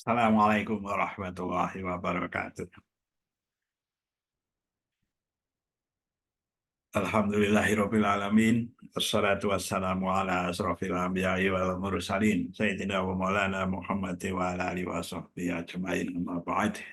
Assalamualaikum warahmatullahi wabarakatuh. Alhamdulillahirabbil alamin. Wassalatu wassalamu ala asrofil anbiya'i wal mursalin. Sayyidina wa maulana Muhammad wa ala alihi wa sahbihi ajma'in. Amma ba'd.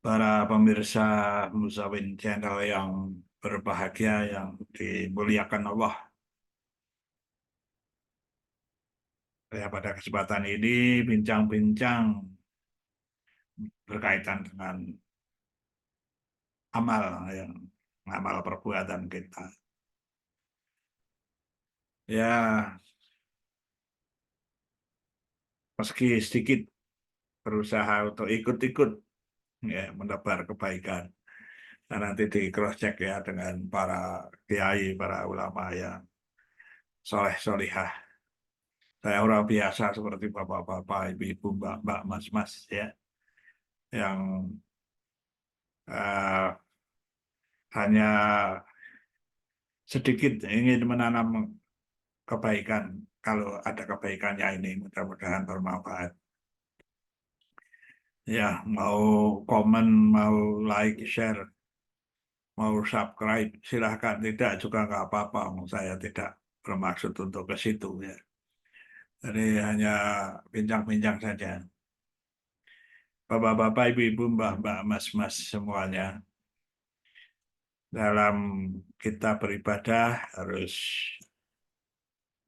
Para pemirsa Musawin Channel yang berbahagia, yang dimuliakan Allah. Ya, pada kesempatan ini bincang-bincang berkaitan dengan amal yang amal perbuatan kita. Ya, meski sedikit berusaha untuk ikut-ikut ya menebar kebaikan. Nah, nanti di cross check ya dengan para kiai, para ulama yang soleh solihah. Saya orang biasa seperti bapak-bapak, ibu-ibu, mbak-mbak, mas-mas ya, yang eh, hanya sedikit ingin menanam kebaikan. Kalau ada kebaikannya ini, mudah-mudahan bermanfaat. Ya, mau komen, mau like, share, mau subscribe, silahkan. Tidak juga nggak apa-apa. Saya tidak bermaksud untuk ke situ ya. Jadi hanya bincang-bincang saja. Bapak-bapak, ibu-ibu, mbah-mbah, mas-mas semuanya. Dalam kita beribadah harus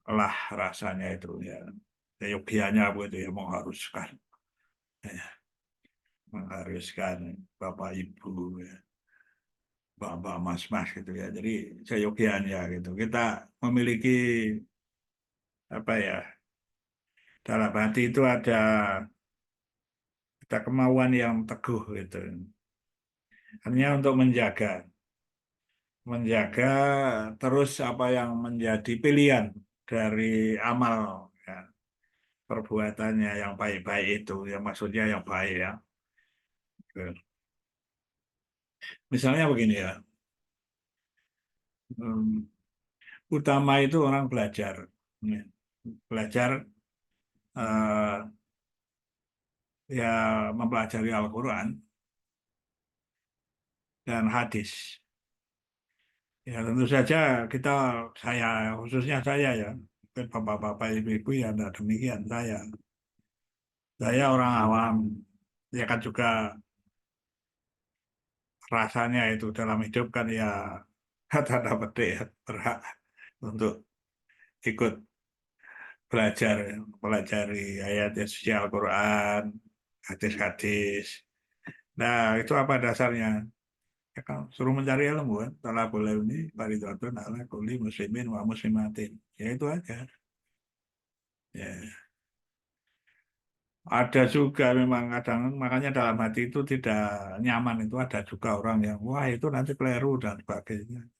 lah rasanya itu ya. Yogianya begitu ya, mengharuskan. Ya, mengharuskan bapak ibu ya. Mbak-mbak, mas-mas gitu ya. Jadi seyogianya gitu. Kita memiliki apa ya, dalam hati itu ada kemauan yang teguh gitu. Hanya untuk menjaga terus apa yang menjadi pilihan dari amal ya, perbuatannya yang baik-baik itu, ya maksudnya yang baik ya. Misalnya begini ya, hmm, utama itu orang belajar, ya. Belajar eh, ya mempelajari Al-Quran dan hadis. Ya tentu saja kita, saya khususnya saya ya, mungkin bapak-bapak ibu-ibu ya ada demikian saya orang awam ya kan juga rasanya itu dalam hidup kan ya tanda petik ya, berhak untuk ikut belajar pelajari ayat suci Al-Quran, hadis-hadis. Nah itu apa dasarnya? Ya kan suruh mencari ilmu kan, talabul ilmi fardhatun ala kulli muslimin wa muslimatin. Ya itu aja. Ya. Ada juga memang kadang makanya dalam hati itu tidak nyaman itu ada juga orang yang wah itu nanti keliru dan sebagainya.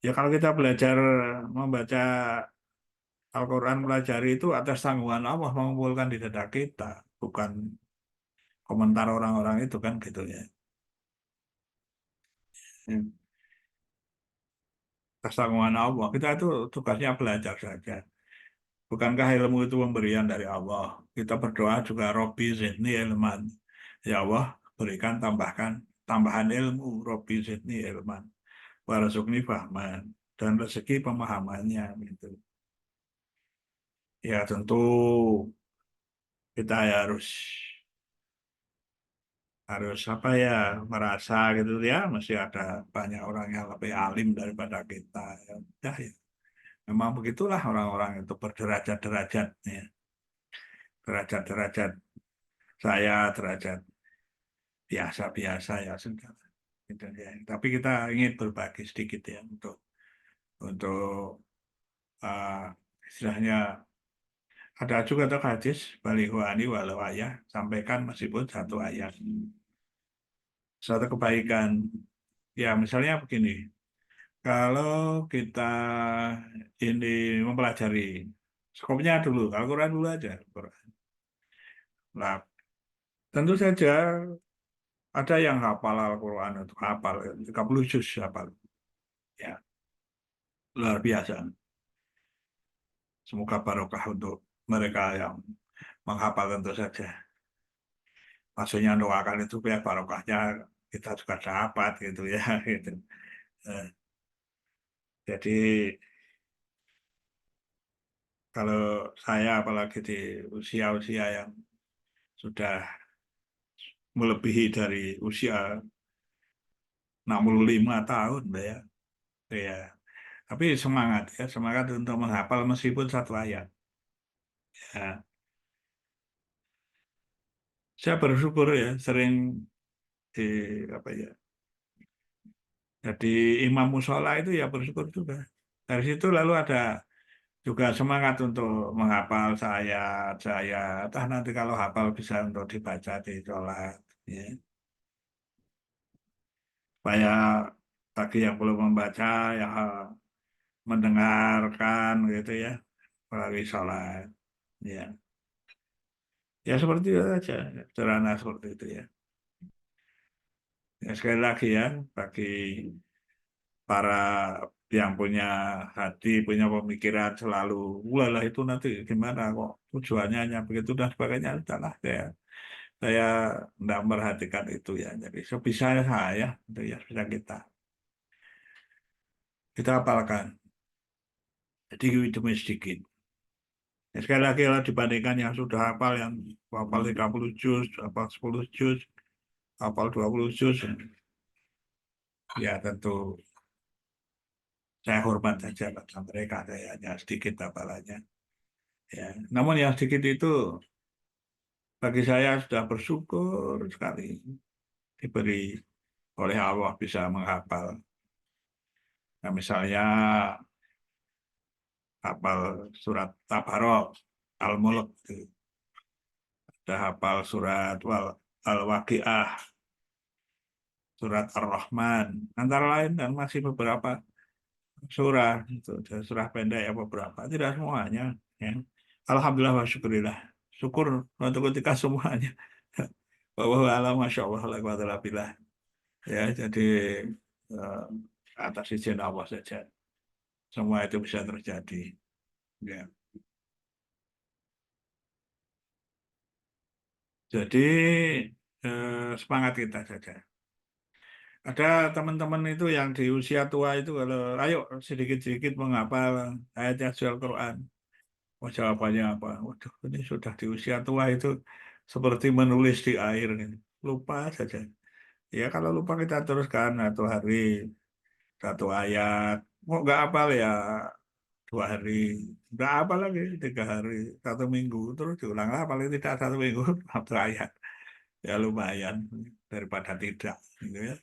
Ya kalau kita belajar membaca Al-Quran pelajari itu atas tanggungan Allah mengumpulkan di dada kita, bukan komentar orang-orang itu kan gitu ya. Hmm. Atas tanggungan Allah, kita itu tugasnya belajar saja. Bukankah ilmu itu pemberian dari Allah? Kita berdoa juga Robbi zidni ilman. Ya Allah, berikan tambahan ilmu, Robbi zidni ilman. Warzuqni fahman dan rezeki pemahamannya gitu. Ya tentu kita ya harus apa ya merasa gitu ya masih ada banyak orang yang lebih alim daripada kita ya, udah ya. Memang begitulah orang-orang itu berderajat-derajat ya. Derajat-derajat saya derajat biasa-biasa ya sudah gitu ya. Tapi kita ingin berbagi sedikit ya untuk uh, istilahnya ada juga tuh hadis balihu ani walau ayah sampaikan meskipun satu ayat suatu kebaikan ya misalnya begini. Kalau kita ini mempelajari skopnya dulu, Al-Quran dulu aja. Al-Quran. Nah, tentu saja ada yang hafal Al-Quran untuk hafal, 30 juz hafal. Ya, luar biasa. Semoga barokah untuk mereka yang menghafal tentu saja. Maksudnya doakan itu biar barokahnya kita juga dapat gitu ya. Gitu. Eh, Jadi kalau saya apalagi di usia-usia yang sudah melebihi dari usia 65 tahun, Mbak ya. Ya. Tapi semangat ya, semangat untuk menghafal meskipun satu ayat. Ya. Saya bersyukur ya, sering di apa ya, jadi imam musola itu ya bersyukur juga. Dari situ lalu ada juga semangat untuk menghafal saya, entah nanti kalau hafal bisa untuk dibaca di sholat, ya. Supaya bagi yang belum membaca ya mendengarkan gitu ya melalui sholat, ya. Ya seperti itu saja, sederhana seperti itu ya. Ya sekali lagi ya, bagi para yang punya hati, punya pemikiran selalu, walah itu nanti gimana kok tujuannya hanya begitu dan sebagainya, udahlah saya tidak memperhatikan itu ya. Jadi sebisa saya, itu ya bisa kita hafalkan. Jadi demi sedikit. Ya, sekali lagi kalau dibandingkan yang sudah hafal, yang hafal 30 juz, hafal 10 juz, hafal 20 juz, ya tentu saya hormat saja pada mereka, saya hanya sedikit hafalannya. Ya. Namun yang sedikit itu bagi saya sudah bersyukur sekali diberi oleh Allah bisa menghafal. Nah, misalnya hafal surat Tabarok, Al-Mulk, sudah hafal surat Al-Waqiah, surat Ar-Rahman, antara lain dan masih beberapa surah itu, surah pendek ya beberapa, tidak semuanya. Ya. Alhamdulillah wa syukurillah. Syukur untuk ketika semuanya. Bahwa alam masya Allah la quwwata illa billah. Ya, jadi eh, atas izin Allah saja semua itu bisa terjadi. Ya. Jadi semangat kita saja. Ada teman-teman itu yang di usia tua itu kalau ayo sedikit-sedikit menghafal ayat-ayat surat Al-Quran. Oh, jawabannya apa? Waduh, ini sudah di usia tua itu seperti menulis di air. Gitu. Lupa saja. Ya kalau lupa kita teruskan satu hari satu ayat. Mau nggak hafal ya 2 hari. Nggak apa lagi 3 hari, 1 minggu. Terus diulang lah paling tidak 1 minggu satu ayat. Ya lumayan daripada tidak. Gitu ya.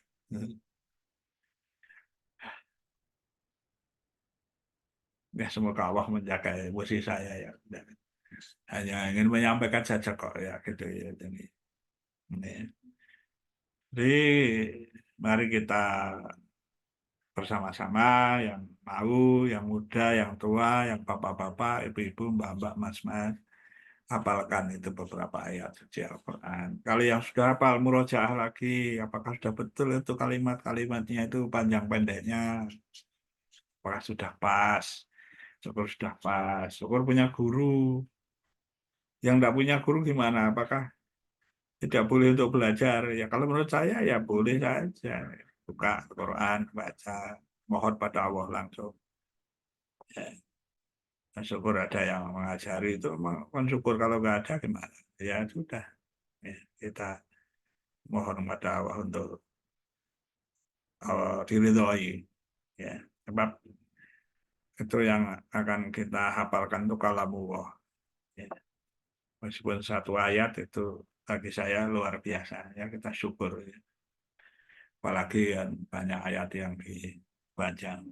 Ya semoga Allah menjaga emosi saya ya. Dan hanya ingin menyampaikan saja kok ya gitu ya. Ini. Jadi mari kita bersama-sama yang mau, yang muda, yang tua, yang bapak-bapak, ibu-ibu, mbak-mbak, mas-mas, hafalkan itu beberapa ayat suci Al-Quran. Kalau yang sudah hafal murojaah lagi, apakah sudah betul itu kalimat-kalimatnya itu panjang pendeknya, apakah sudah pas? Syukur sudah pas. Syukur punya guru. Yang tidak punya guru gimana? Apakah tidak boleh untuk belajar? Ya kalau menurut saya ya boleh saja. Buka Quran, baca, mohon pada Allah langsung. Ya, syukur ada yang mengajari itu, syukur kalau nggak ada gimana? Ya sudah, ya, kita mohon kepada Allah untuk diridhoi. Ya, sebab itu yang akan kita hafalkan itu kalamullah. Ya. Meskipun satu ayat itu bagi saya luar biasa. Ya kita syukur. Ya. Apalagi yang banyak ayat yang dibaca.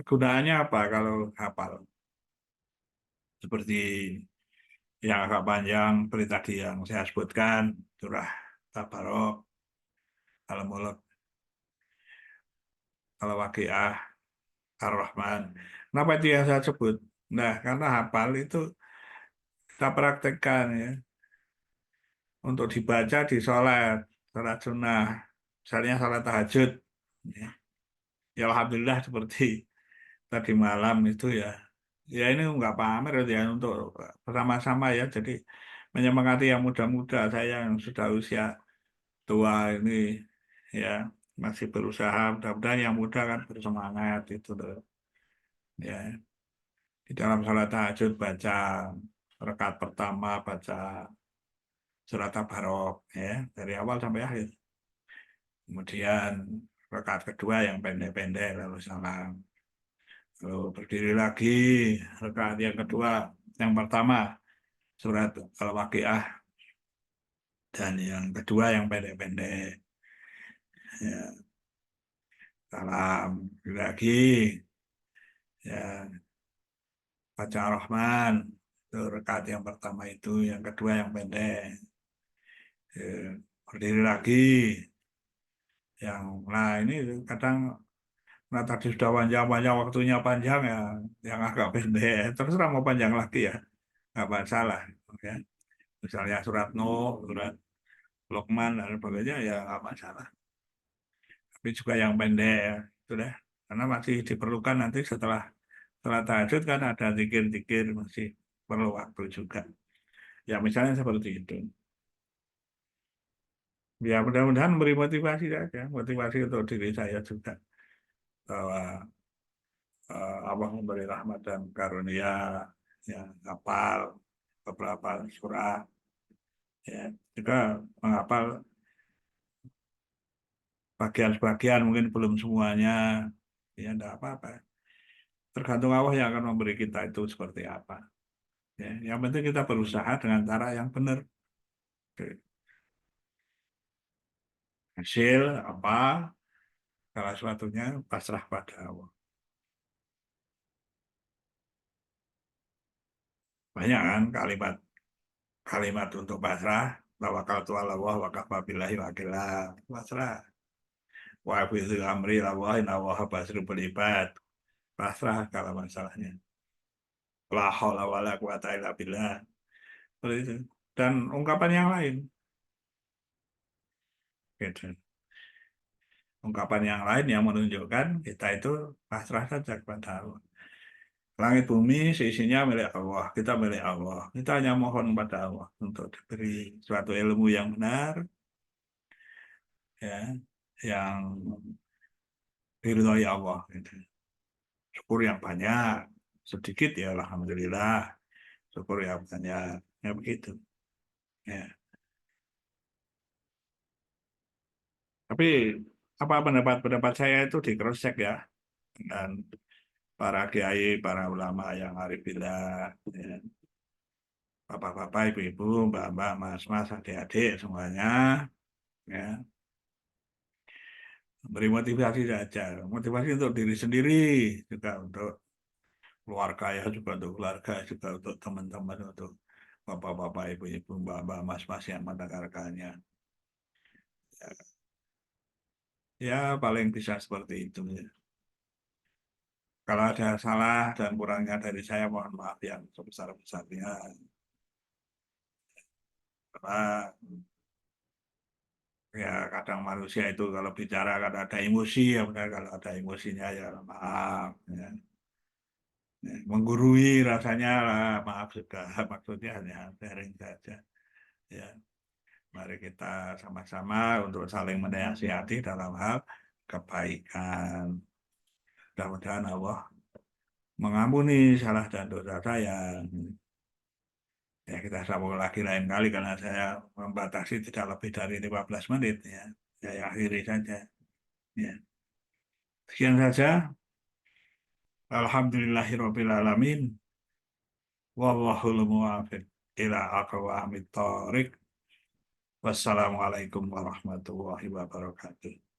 Kegunaannya apa kalau hafal? Seperti yang agak panjang, seperti tadi yang saya sebutkan, surah Tabarok, Al-Mulk, Al-Waqiah, Ar-Rahman. Kenapa itu yang saya sebut? Nah, karena hafal itu kita praktekkan ya, untuk dibaca di sholat sunnah, misalnya sholat tahajud. Ya, ya Alhamdulillah seperti tadi malam itu ya, ya ini nggak pamer ya untuk bersama-sama ya. Jadi menyemangati yang muda-muda, saya yang sudah usia tua ini ya masih berusaha. Mudah-mudahan yang muda kan bersemangat itu loh. Ya di dalam sholat tahajud baca rakaat pertama baca surat Tabarok ya dari awal sampai akhir. Kemudian rakaat kedua yang pendek-pendek lalu salam. Lalu berdiri lagi rakaat yang kedua, yang pertama surat Al-Waqiah dan yang kedua yang pendek-pendek. Ya, salam lagi ya baca Rahman itu rakaat yang pertama itu, yang kedua yang pendek. Ya, berdiri lagi yang nah ini kadang nah tadi sudah panjang-panjang waktunya panjang ya yang agak pendek terserah mau panjang lagi ya nggak masalah ya misalnya surat Nuh surat Luqman dan sebagainya ya nggak masalah tapi juga yang pendek ya sudah karena masih diperlukan nanti setelah tahajud kan ada zikir-zikir masih perlu waktu juga ya misalnya seperti itu ya mudah-mudahan memberi motivasi saja motivasi untuk diri saya juga bahwa Allah memberi rahmat dan karunia yang hafal beberapa surah ya juga menghafal bagian-bagian mungkin belum semuanya ya enggak apa-apa tergantung Allah yang akan memberi kita itu seperti apa ya yang penting kita berusaha dengan cara yang benar. Oke. Hasil apa salah satunya pasrah pada Allah banyak kan kalimat kalimat untuk pasrah tawakkaltu ala Allah wa kafa billahi wakila pasrah wa fi amri la wa inna wa basirul bil ibad pasrah kalau masalahnya la haula wala quwata illa billah seperti itu dan ungkapan yang lain gitu. Ungkapan yang lain yang menunjukkan kita itu pasrah saja kepada Allah langit bumi seisinya milik Allah kita milik Allah kita hanya mohon kepada Allah untuk diberi suatu ilmu yang benar ya yang diridhoi Allah gitu. Syukur yang banyak sedikit ya alhamdulillah syukur yang banyak ya begitu ya tapi apa pendapat saya itu di cross check ya dengan para kiai para ulama yang arifillah ya. Bapak-bapak ibu-ibu mbak-mbak mas-mas adik-adik semuanya ya beri motivasi saja motivasi untuk diri sendiri juga untuk keluarga ya juga untuk keluarga juga untuk teman-teman untuk bapak-bapak ibu-ibu mbak-mbak mas-mas yang mendengarkannya ya paling bisa seperti itu ya. Kalau ada salah dan kurangnya dari saya mohon maaf yang sebesar-besarnya. Karena ya kadang manusia itu kalau bicara kan ada emosi ya benar kalau ada emosinya ya maaf ya. Ya, menggurui rasanya lah maaf sudah maksudnya hanya sharing saja. Ya, mari kita sama-sama untuk saling menasihati dalam hal kebaikan. Mudah-mudahan Allah mengampuni salah dan dosa saya. Ya, kita sambung lagi lain kali karena saya membatasi tidak lebih dari 15 menit ya. Saya akhiri saja. Ya. Sekian saja. Alhamdulillahirabbil alamin. Wallahul muwaffiq ila aqwamit thoriq. Wassalamualaikum warahmatullahi wabarakatuh.